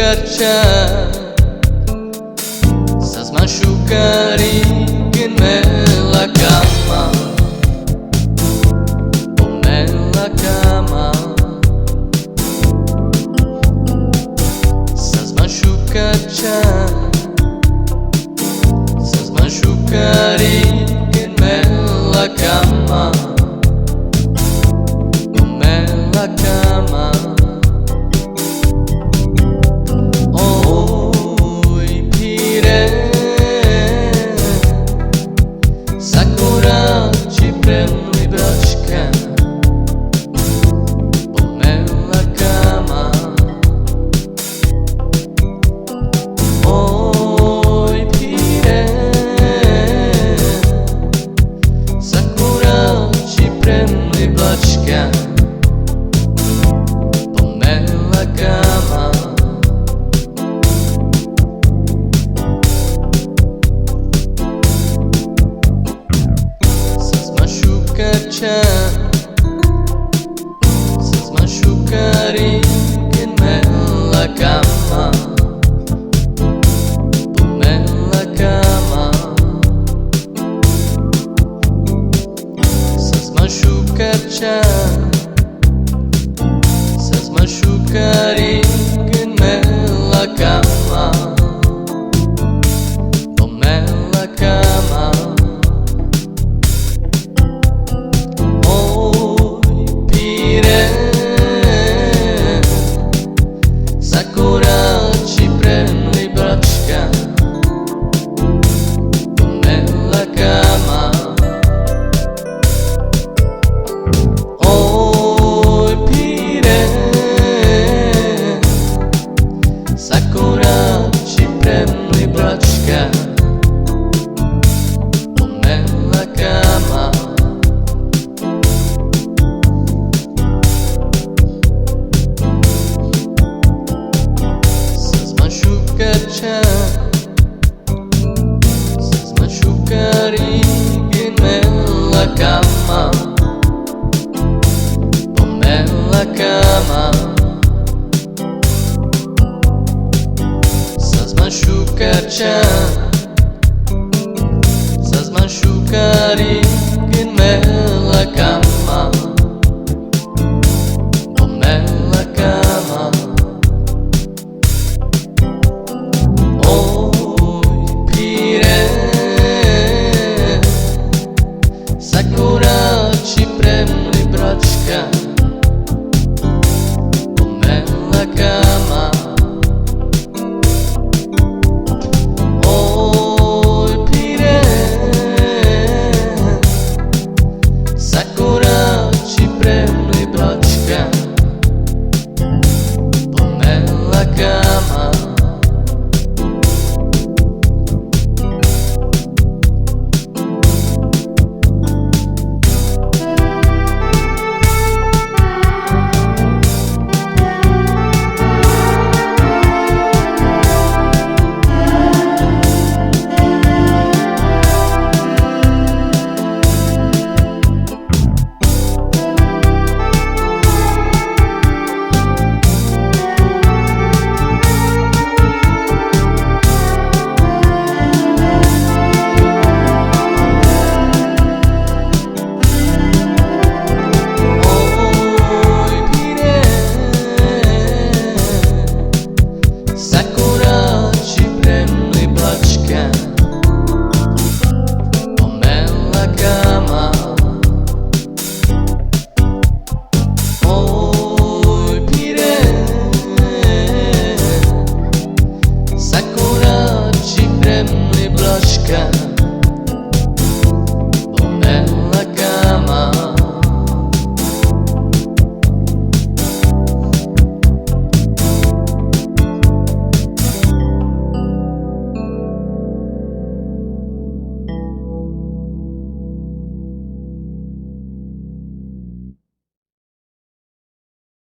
karčat sa zmašukari genela kama pomela kama sa zmašukačat sa zmašukari genela kama pomela kama. Sa zmašukari genela kama pomela kama sa zmašukačat sa zmašukari genela kama pomela kama. Sa zmašukari genela kama pomela kama sa zmašukačat sa zmašukari genela kama pomela kama. Sakurači premli bračka pomela kama. Oj pire, sakurači premli bračka pomela kama. Sakurači premli blaška